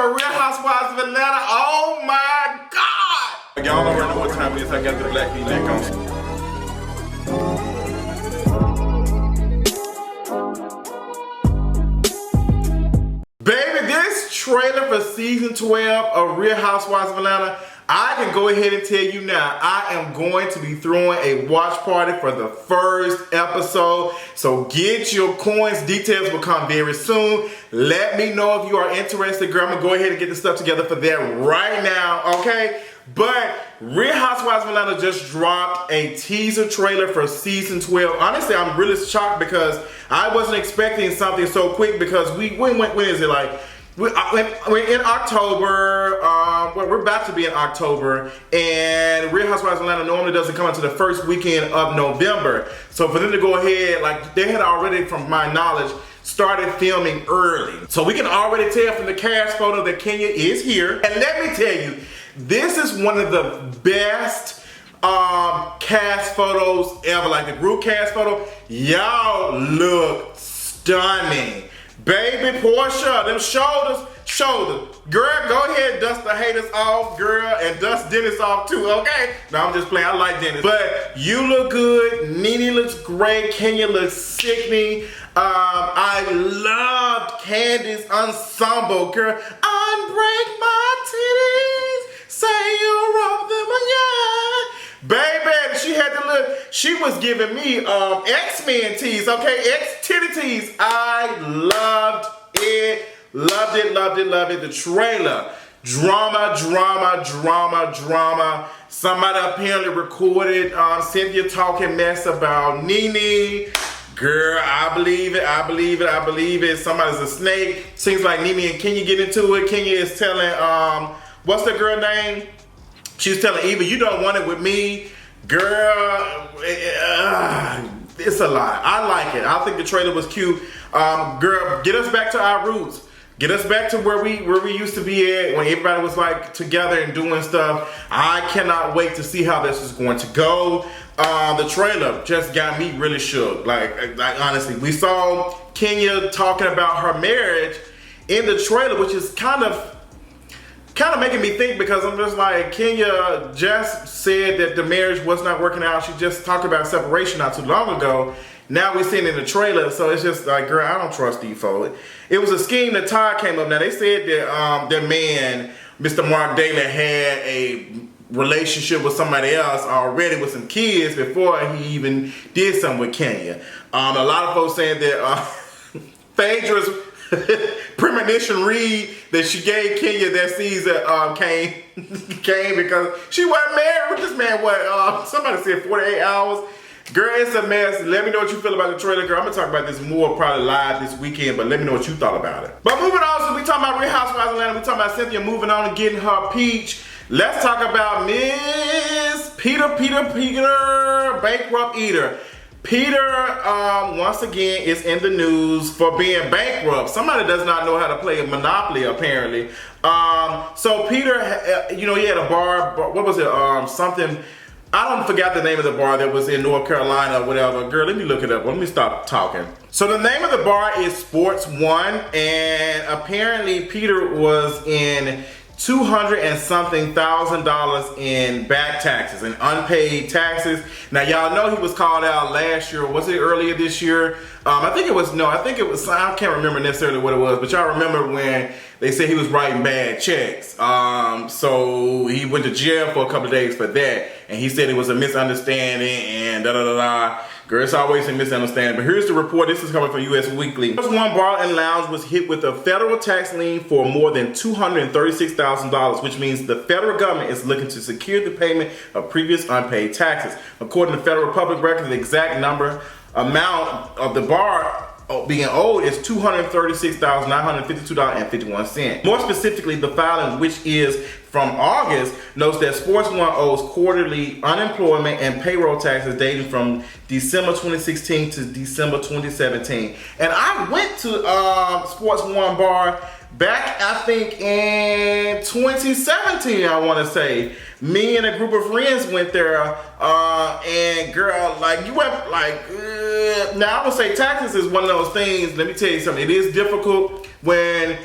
for Real Housewives of Atlanta. Oh my God! Y'all already know what time it is. I got the black V-neck on. Baby, this trailer for season 12 of Real Housewives of Atlanta, I can go ahead and tell you now, I am going to be throwing a watch party for the first episode. So get your coins. Details will come very soon. Let me know if you are interested, girl. I'm going to go ahead and get the stuff together for that right now, okay? But Real Housewives of Atlanta just dropped a teaser trailer for season 12. Honestly, I'm really shocked because I wasn't expecting something so quick because when is it, like, we're in October, we're about to be in October, and Real Housewives of Atlanta normally doesn't come until the first weekend of November. So for them to go ahead, like, they had already, from my knowledge, started filming early. So we can already tell from the cast photo that Kenya is here. And let me tell you, this is one of the best cast photos ever. Like the group cast photo, y'all look stunning. Baby Portia, them shoulders. Girl, go ahead, dust the haters off, girl, and dust Dennis off too, okay? No, I'm just playing, I like Dennis. But you look good, Nene looks great, Kenya looks sickening. I loved Candy's ensemble, girl. Unbreak my titties, say you wrote them, yeah. Baby, she had to look, she was giving me X-Men tees, okay? X-titty tees. I loved it. Loved it. The trailer. Drama. Somebody apparently recorded Cynthia talking mess about Nene. Girl, I believe it. Somebody's a snake. Seems like Nene and Kenya get into it. Kenya is telling, what's the girl name? She's telling Eva, you don't want it with me. Girl, it's a lot. I like it. I think the trailer was cute. Girl, get us back to our roots. Get us back to where we used to be at when everybody was like together and doing stuff. I cannot wait to see how this is going to go. The trailer just got me really shook. Like honestly, we saw Kenya talking about her marriage in the trailer, which is kind of making me think, because I'm just like, Kenya just said that the marriage was not working out. She just talked about separation not too long ago. Now we're seeing in the trailer, so it's just like, girl, I don't trust these folks. It was a scheme that Todd came up. Now they said that their man, Mr. Mark Daly, had a relationship with somebody else already with some kids before he even did something with Kenya. A lot of folks saying that Phaedra's premonition read that she gave Kenya that season came because she wasn't married with this man. What somebody said 48 hours. Girl, it's a mess. Let me know what you feel about the trailer, girl. I'm gonna talk about this more probably live this weekend, but let me know what you thought about it. But moving on, so we talking about Real Housewives of Atlanta. We talking about Cynthia moving on and getting her peach. Let's talk about Miss Peter, bankrupt eater. Peter, once again, is in the news for being bankrupt. Somebody does not know how to play a Monopoly, apparently. So Peter, you know, he had a bar, what was it, something, I don't forget the name of the bar that was in North Carolina or whatever. Girl, let me look it up. Let me stop talking. So the name of the bar is Sports One, and apparently Peter was in $200 and something thousand in back taxes and unpaid taxes. Now y'all know he was called out last year, or was it earlier this year? I think it was, I can't remember necessarily what it was, but y'all remember when they said he was writing bad checks. So he went to jail for a couple of days for that, and he said it was a misunderstanding and da-da-da-da. Girl, it's always a misunderstanding. But here's the report. This is coming from US Weekly. One bar and lounge was hit with a federal tax lien for more than $236,000, which means the federal government is looking to secure the payment of previous unpaid taxes. According to Federal Public Records, the exact amount of the bar being owed is $236,952.51. More specifically, the filing, which is from August, notes that Sports One owes quarterly unemployment and payroll taxes dating from December 2016 to December 2017. And I went to Sports One bar back, I think, in 2017, I want to say. Me and a group of friends went there, and girl, like, you went, like, now I would say taxes is one of those things. Let me tell you something. It is difficult when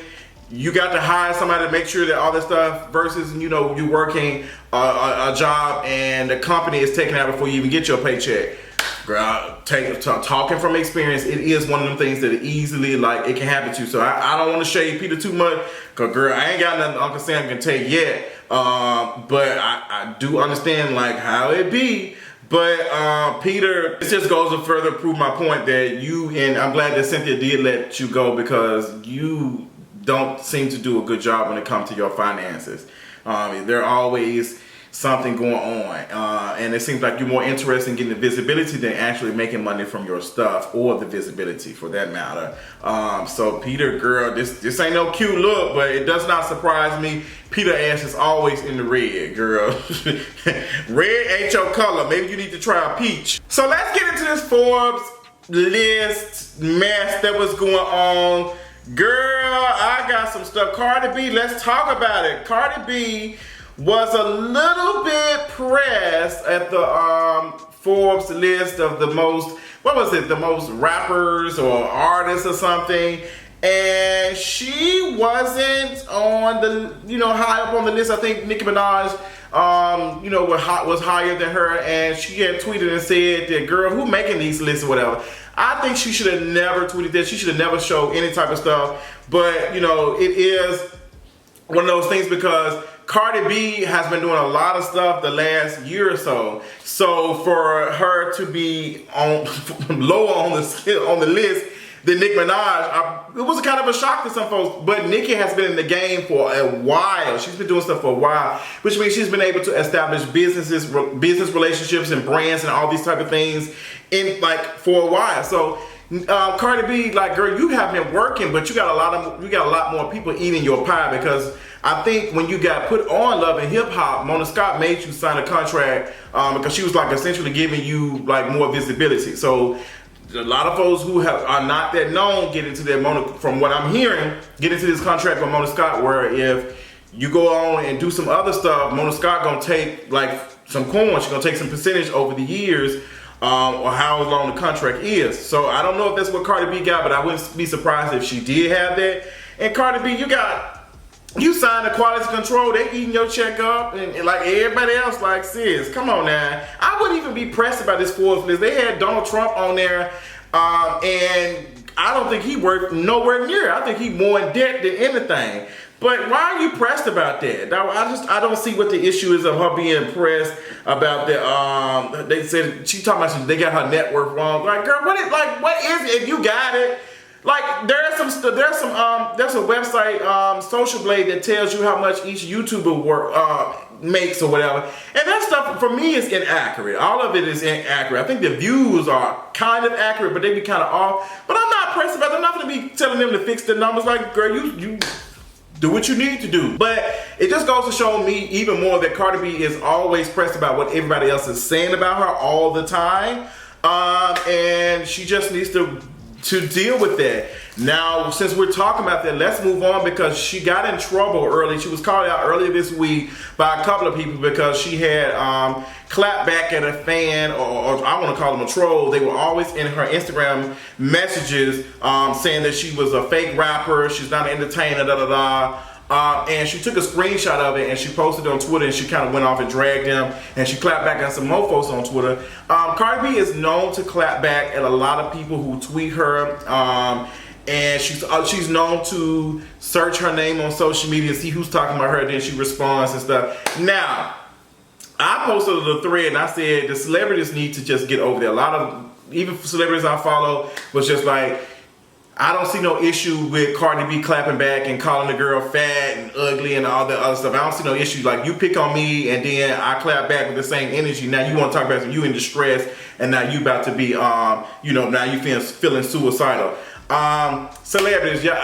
you got to hire somebody to make sure that all this stuff versus, you know, you working a job and the company is taking out before you even get your paycheck. Girl, talking from experience, it is one of them things that easily, like, it can happen to you. So I don't want to shade Peter too much, because, girl, I ain't got nothing Uncle Sam can take yet. But I do understand, like, how it be. But Peter, it just goes to further prove my point that and I'm glad that Cynthia did let you go, because you don't seem to do a good job when it comes to your finances. There always something going on, and it seems like you're more interested in getting the visibility than actually making money from your stuff, or the visibility for that matter. So Peter, girl, this ain't no cute look, but it does not surprise me. Peter ass is always in the red, girl. Red ain't your color. Maybe you need to try a peach. So let's get into this Forbes list mess that was going on. Girl, I got some stuff. Cardi B, let's talk about it. Cardi B was a little bit pressed at the Forbes list of the most, what was it, the most rappers or artists or something, and she wasn't on the, you know, high up on the list. I think Nicki Minaj, you know, was higher than her, and she had tweeted and said that, girl, who making these lists or whatever. I think she should have never tweeted that. She should have never showed any type of stuff, but, you know, it is one of those things, because Cardi B has been doing a lot of stuff the last year or so. So for her to be on lower on the list than Nicki Minaj, it was kind of a shock to some folks. But Nicki has been in the game for a while. She's been doing stuff for a while, which means she's been able to establish business relationships and brands and all these type of things in, like, for a while. So Cardi B, like, girl, you have been working, but you got a lot more people eating your pie, because I think when you got put on Love and Hip Hop, Mona Scott made you sign a contract because she was, like, essentially giving you, like, more visibility. So a lot of folks who are not that known get into that from what I'm hearing, get into this contract with Mona Scott, where if you go on and do some other stuff, Mona Scott gonna take, like, some coin. She's gonna take some percentage over the years, or how long the contract is. So I don't know if that's what Cardi B got, but I wouldn't be surprised if she did have that. And Cardi B, you signed a quality control, they eating your check up, and like everybody else, like, sis, come on now. I wouldn't even be pressed about this Forbes list. They had Donald Trump on there, and I don't think he worked nowhere near. I think he more in debt than anything. But why are you pressed about that? I don't see what the issue is of her being pressed about that. They said she talking about they got her net worth wrong. Like, girl, what is it? If you got it, like, there's a website, Social Blade, that tells you how much each YouTuber makes or whatever. And that stuff for me is inaccurate. All of it is inaccurate. I think the views are kind of accurate, but they be kind of off. But I'm not pressed about it. I'm not gonna be telling them to fix the numbers. Like, girl, you do what you need to do. But it just goes to show me even more that Cardi B is always pressed about what everybody else is saying about her all the time. And she just needs to deal with that. Now, since we're talking about that, let's move on, because she got in trouble early. She was called out earlier this week by a couple of people because she had clapped back at a fan, or I want to call them a troll. They were always in her Instagram messages saying that she was a fake rapper, she's not an entertainer, and she took a screenshot of it and she posted it on Twitter, and she kind of went off and dragged them, and she clapped back at some more folks on Twitter. Cardi B is known to clap back at a lot of people who tweet her, and she's known to search her name on social media and see who's talking about her, and then she responds and stuff. Now, I posted a thread and I said the celebrities need to just get over there. A lot of, even celebrities I follow, was just like, I don't see no issue with Cardi B clapping back and calling the girl fat and ugly and all that other stuff. I don't see no issue. Like, you pick on me and then I clap back with the same energy. Now you want to talk about you in distress, and now you about to be, now you feeling suicidal. Celebrities, yeah,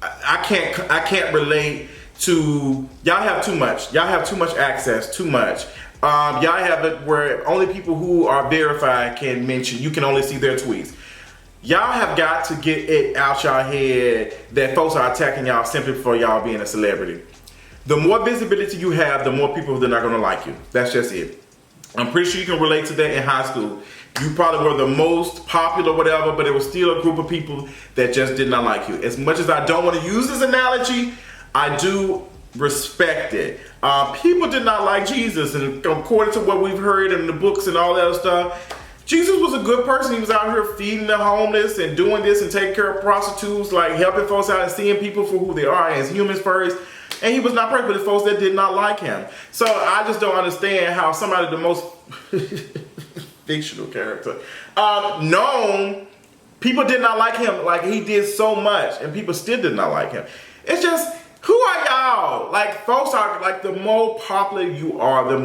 I can't relate to, y'all have too much. Y'all have too much access, too much. Y'all have it where only people who are verified can mention, you can only see their tweets. Y'all have got to get it out y'all head that folks are attacking y'all simply for y'all being a celebrity. The more visibility you have, the more people that are not gonna like you. That's just it. I'm pretty sure you can relate to that in high school. You probably were the most popular, whatever, but it was still a group of people that just did not like you. As much as I don't want to use this analogy, I do respect it. People did not like Jesus, and according to what we've heard in the books and all that stuff, Jesus was a good person. He was out here feeding the homeless and doing this and taking care of prostitutes, like helping folks out and seeing people for who they are as humans first. And he was not perfect with the folks that did not like him. So I just don't understand how somebody, the most fictional character, known, people did not like him. Like, he did so much and people still did not like him. It's just, who are y'all? Like, folks are, like, the more popular you are, the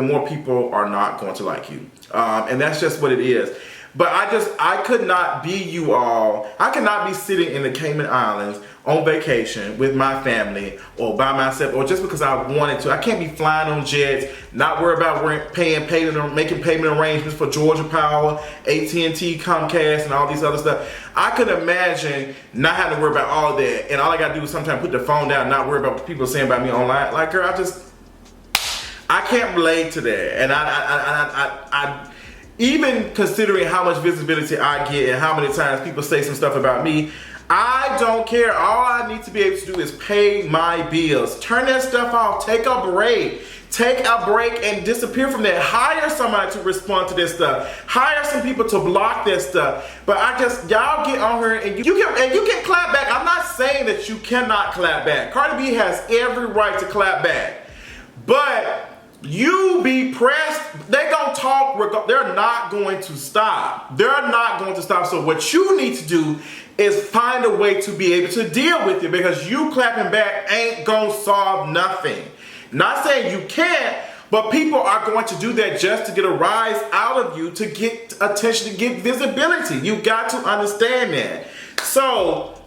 more people are not going to like you. And that's just what it is. But I could not be you all. I could not be sitting in the Cayman Islands on vacation with my family or by myself or just because I wanted to. I can't be flying on jets, not worry about making payment arrangements for Georgia Power, AT&T, Comcast, and all these other stuff. I could imagine not having to worry about all that. And all I got to do is sometimes put the phone down and not worry about what people are saying about me online. Like, girl, I can't relate to that. And I even considering how much visibility I get and how many times people say some stuff about me, I don't care. All I need to be able to do is pay my bills. Turn that stuff off. Take a break. Take a break and disappear from that. Hire somebody to respond to this stuff. Hire some people to block this stuff. But y'all get on here and you can clap back. I'm not saying that you cannot clap back. Cardi B has every right to clap back. But you be pressed, they gonna talk, they're not going to stop. They're not going to stop. So what you need to do is find a way to be able to deal with it, because you clapping back ain't gonna solve nothing. Not saying you can't, but people are going to do that just to get a rise out of you, to get attention, to get visibility. You got to understand that. So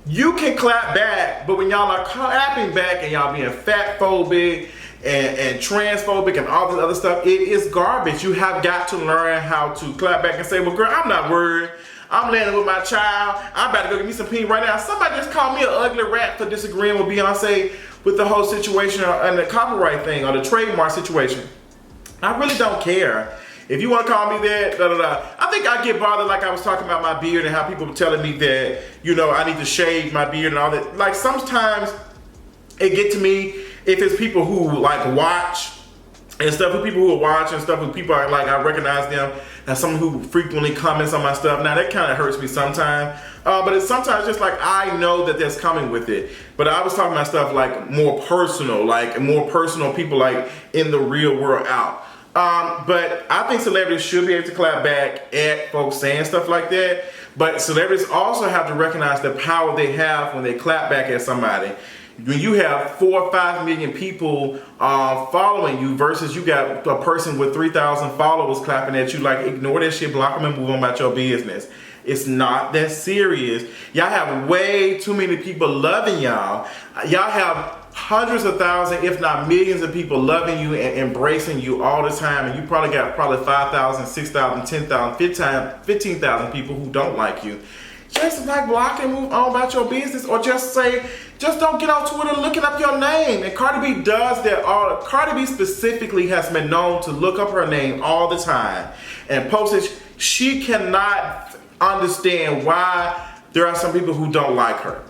you can clap back, but when y'all are clapping back and y'all being fat phobic and transphobic and all this other stuff, it is garbage. You have got to learn how to clap back and say, well, girl, I'm not worried. I'm landing with my child. I'm about to go get me some pee right now. Somebody just called me an ugly rat for disagreeing with Beyonce with the whole situation and the copyright thing or the trademark situation. I really don't care. If you want to call me that, I think I get bothered, like I was talking about my beard and how people were telling me that, you know, I need to shave my beard and all that. Like, sometimes it get to me if it's people who like watch and stuff, who people who watch and stuff, who people are like, I recognize them as someone who frequently comments on my stuff. Now that kind of hurts me sometimes, but it's sometimes just like I know that that's coming with it. But I was talking about stuff like more personal people like in the real world out. But I think celebrities should be able to clap back at folks saying stuff like that. But celebrities also have to recognize the power they have when they clap back at somebody. When you have 4 or 5 million people following you versus you got a person with 3,000 followers clapping at you, like, ignore that shit, block them and move on about your business. It's not that serious. Y'all have way too many people loving y'all. Y'all have hundreds of thousands, if not millions of people loving you and embracing you all the time. And you probably got 5,000, 6,000, 10,000, 15,000 people who don't like you. Just like block and move on about your business, or just don't get on Twitter looking up your name. And Cardi B does that all. Cardi B specifically has been known to look up her name all the time and post it. She cannot understand why there are some people who don't like her.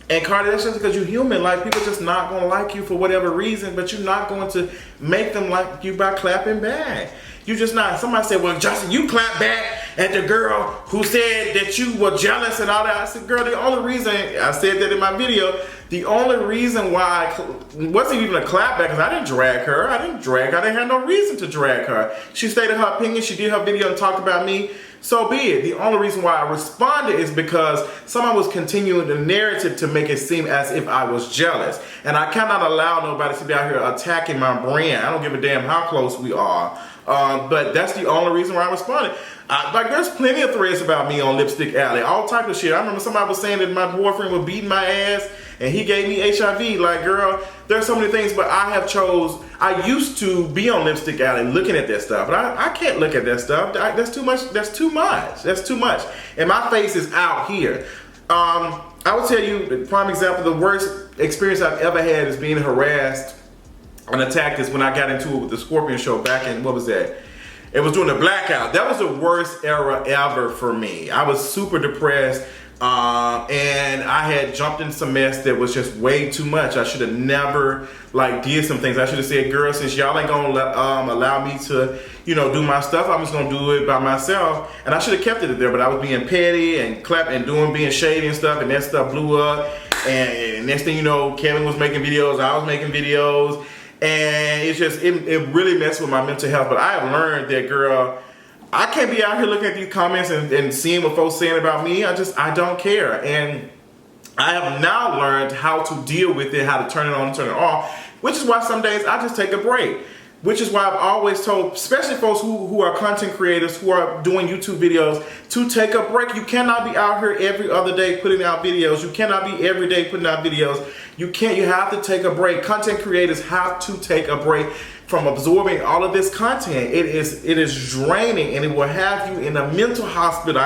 And Cardi, that's just because you're human. Like, people just not going to like you for whatever reason, but you're not going to make them like you by clapping back. You just not. Somebody said, well, Justin, you clap back at the girl who said that you were jealous and all that. I said, girl, the only reason, I said that in my video, the only reason why it wasn't even a clap back, because I didn't drag her. I didn't have no reason to drag her. She stated her opinion. She did her video and talked about me. So be it. The only reason why I responded is because someone was continuing the narrative to make it seem as if I was jealous. And I cannot allow nobody to be out here attacking my brand. I don't give a damn how close we are. But that's the only reason why I responded. Like, there's plenty of threads about me on Lipstick Alley, all type of shit. I remember somebody was saying that my boyfriend was beating my ass and he gave me HIV. Like, girl, there's so many things, but I used to be on Lipstick Alley looking at that stuff, but I can't look at that stuff. That's too much. That's too much. That's too much. And my face is out here. I will tell you, the prime example, the worst experience I've ever had is being harassed and attacked is when I got into it with the Scorpion show back in, what was that? It was during the blackout. That was the worst era ever for me. I was super depressed. And I had jumped in some mess that was just way too much. I should have never like did some things. I should have said, girl, since y'all ain't gonna allow me to, you know, do my stuff, I'm just gonna do it by myself. And I should have kept it there, but I was being petty and clapping and being shady and stuff, and that stuff blew up. And next thing you know, Kevin was making videos, I was making videos, and it really messed with my mental health. But I have learned that, girl, I can't be out here looking at these comments and seeing what folks saying about me. I don't care. And I have now learned how to deal with it, how to turn it on and turn it off, which is why some days I just take a break. Which is why I've always told, especially folks who are content creators, who are doing YouTube videos, to take a break. You cannot be out here every other day putting out videos. You cannot be every day putting out videos. You have to take a break. Content creators have to take a break from absorbing all of this content. It is draining, and it will have you in a mental hospital.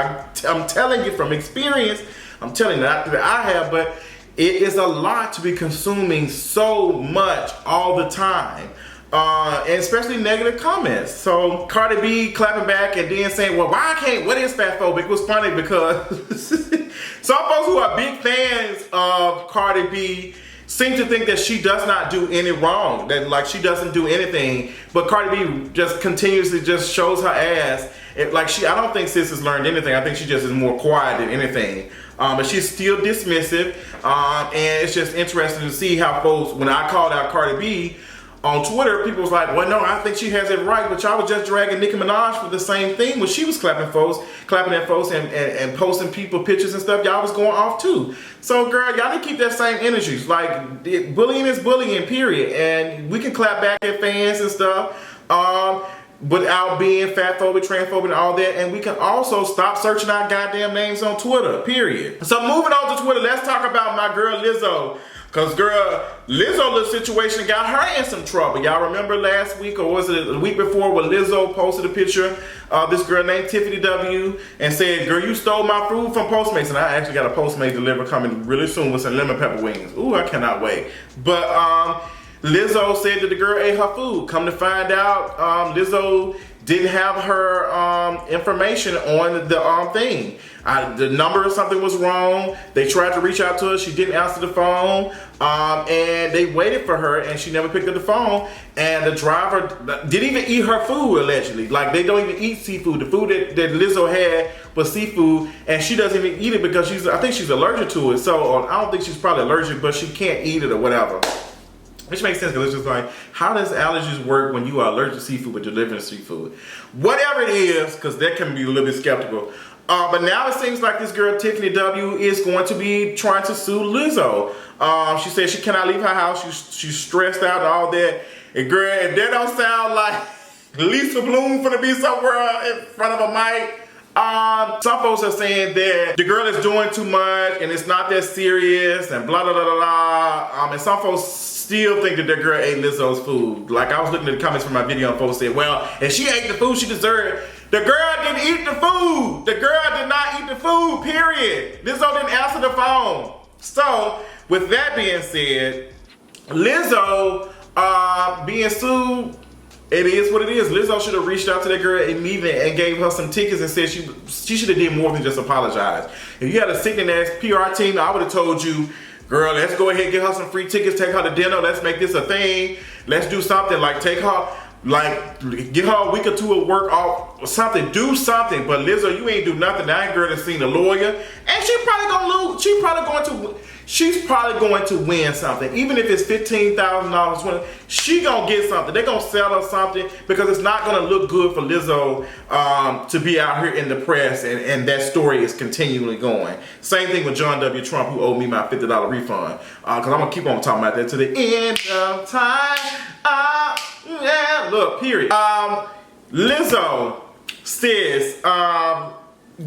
I'm telling you from experience. I'm telling you that I have, but it is a lot to be consuming so much all the time. And especially negative comments. So Cardi B clapping back and then saying, well, what is fatphobic? It was funny because some folks who are big fans of Cardi B seem to think that she does not do any wrong, that like she doesn't do anything, but Cardi B just continuously just shows her ass. I don't think sis has learned anything. I think she just is more quiet than anything. But she's still dismissive, and it's just interesting to see how folks, when I called out Cardi B on Twitter, people was like, well, no, I think she has it right, but y'all was just dragging Nicki Minaj for the same thing when she was clapping at folks and posting people pictures and stuff. Y'all was going off too. So girl, y'all need to keep that same energy. Like, bullying is bullying, period. And we can clap back at fans and stuff without being fatphobic, transphobic, and all that. And we can also stop searching our goddamn names on Twitter, period. So moving on to Twitter, let's talk about my girl Lizzo. Cause girl, Lizzo, the situation got her in some trouble. Y'all remember last week, or was it the week before, when Lizzo posted a picture of this girl named Tiffany W and said, girl, you stole my food from Postmates. And I actually got a Postmates delivery coming really soon with some lemon pepper wings. Ooh, I cannot wait. But Lizzo said that the girl ate her food. Come to find out, Lizzo didn't have her information on the thing. The number or something was wrong. They tried to reach out to her. She didn't answer the phone. And they waited for her, and she never picked up the phone. And the driver didn't even eat her food, allegedly. Like, they don't even eat seafood. The food that Lizzo had was seafood, and she doesn't even eat it because I think she's allergic to it. So I don't think she's probably allergic, but she can't eat it or whatever. Which makes sense, because it's just like, how does allergies work when you are allergic to seafood but you're delivering seafood? Whatever it is, because that can be a little bit skeptical. But now it seems like this girl, Tiffany W, is going to be trying to sue Lizzo. She said she cannot leave her house. She's stressed out and all that. And girl, if that don't sound like Lisa Bloom finna be somewhere in front of a mic. Some folks are saying that the girl is doing too much and it's not that serious and blah, blah, blah, blah, blah. And some folks still think that the girl ate Lizzo's food. Like, I was looking at the comments from my video and folks said, well, if she ate the food she deserved. The girl didn't eat the food. The girl did not eat the food, period. Lizzo didn't answer the phone. So, with that being said, Lizzo being sued, it is what it is. Lizzo should have reached out to that girl immediately and gave her some tickets and said she should have did more than just apologize. If you had a sickening ass PR team, I would have told you, girl, let's go ahead and get her some free tickets, take her to dinner, let's make this a thing. Let's do something, like take her, like give her a week or two of work off or something, do something. But Lizzo, you ain't do nothing. That girl has seen a lawyer and she's probably gonna lose. She's probably going to win something. Even if it's $15,000, she gonna get something. They're gonna sell her something, because it's not gonna look good for Lizzo to be out here in the press and that story is continually going. Same thing with John W. Trump, who owed me my $50 refund. Cause I'm gonna keep on talking about that to the end of time. Yeah, look, period. Lizzo says,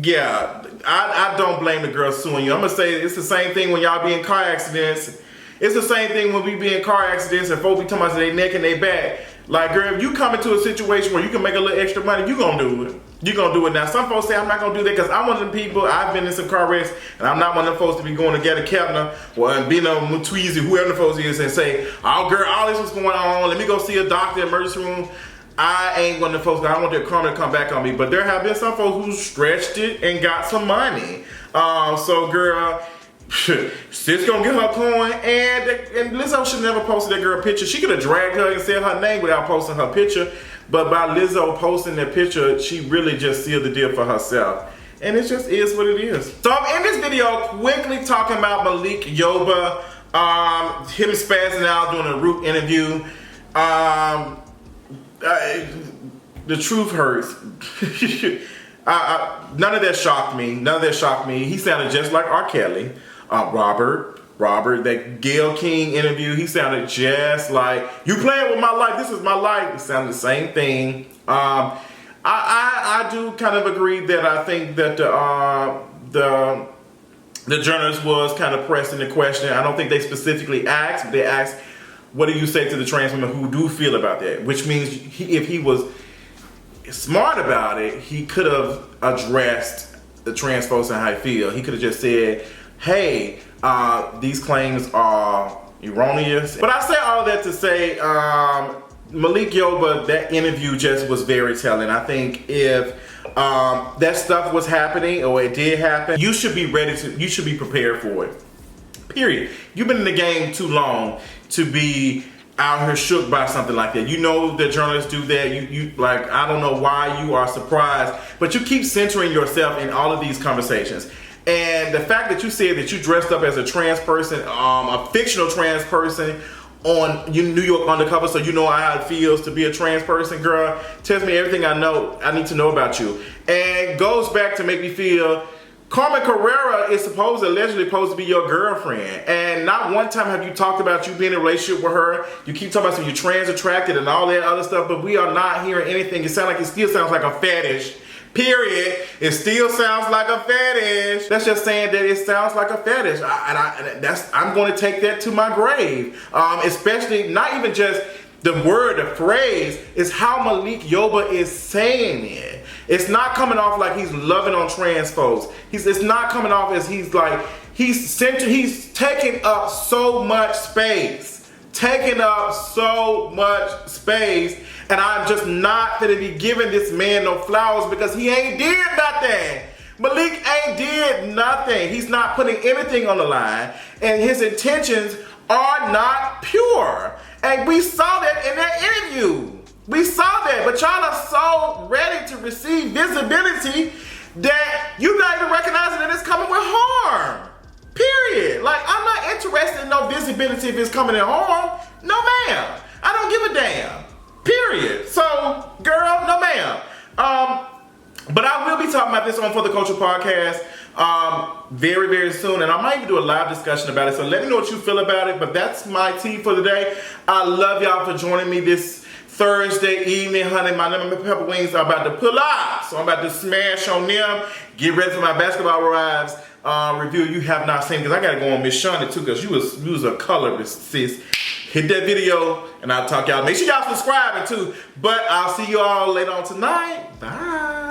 yeah, I don't blame the girl suing you. I'm gonna say it's the same thing when y'all be in car accidents. It's the same thing when we be in car accidents and folks be talking about their neck and their back. Like, girl, if you come into a situation where you can make a little extra money, you gonna do it. You gonna do it. Now, some folks say I'm not gonna do that because I'm one of the people, I've been in some car wrecks, and I'm not one of them folks to be going to get a Kepner or being on Mutweezy, whoever the folks is, and say, oh girl, all this was going on, let me go see a doctor in the emergency room. I ain't one of the folks that I want their karma to come back on me, but there have been some folks who stretched it and got some money. So girl, sis gonna get her coin, and Lizzo should never posted that girl picture. She could have dragged her and said her name without posting her picture, but by Lizzo posting that picture, she really just sealed the deal for herself. And it just is what it is. So I'm in this video quickly talking about Malik Yoba, him spazzing out doing a RHOA interview. The truth hurts. None of that shocked me. None of that shocked me. He sounded just like R. Kelly. Robert, that Gayle King interview, he sounded just like, you playing with my life, this is my life. It sounded the same thing. I do kind of agree that I think that the journalist was kind of pressing the question. I don't think they specifically asked, but they asked, what do you say to the trans women who do feel about that? Which means if he was smart about it, he could have addressed the trans folks and how they feel. He could have just said, hey, these claims are erroneous. But I say all that to say, Malik Yoba, that interview just was very telling. I think if that stuff was happening or it did happen, you should be ready to, you should be prepared for it. Period. You've been in the game too long to be out here shook by something like that. You know that journalists do that. You like, I don't know why you are surprised, but you keep centering yourself in all of these conversations. And the fact that you said that you dressed up as a trans person, a fictional trans person on New York Undercover, so you know how it feels to be a trans person, girl, tells me everything I need to know about you. And goes back to make me feel Carmen Carrera is allegedly supposed to be your girlfriend, and not one time have you talked about you being in a relationship with her. You keep talking about you're trans attracted and all that other stuff, but we are not hearing anything. It still sounds like a fetish. Period. It still sounds like a fetish. That's just saying that it sounds like a fetish. I'm going to take that to my grave. Especially not even just the word, the phrase, is how Malik Yoba is saying it. It's not coming off like he's loving on trans folks. It's not coming off as he's taking up so much space. And I'm just not gonna be giving this man no flowers because he ain't did nothing. Malik ain't did nothing. He's not putting anything on the line, and his intentions are not pure. And we saw that in that interview. We saw that, but y'all are so ready to receive visibility that you're not even recognizing that it's coming with harm. Period. Like, I'm not interested in no visibility if it's coming in harm. No, ma'am. I don't give a damn. Period. So, girl, no, ma'am. But I will be talking about this on For the Culture podcast very, very soon, and I might even do a live discussion about it. So let me know what you feel about it. But that's my tea for the day. I love y'all for joining me this Thursday evening, honey. My lemon pepper wings are about to pull up, so I'm about to smash on them. Get ready for my Basketball Wives review you have not seen, because I gotta go on Miss Shonda too, because you was a colorist, sis. Hit that video, and I'll talk y'all. Make sure y'all subscribing too. But I'll see you all later on tonight. Bye.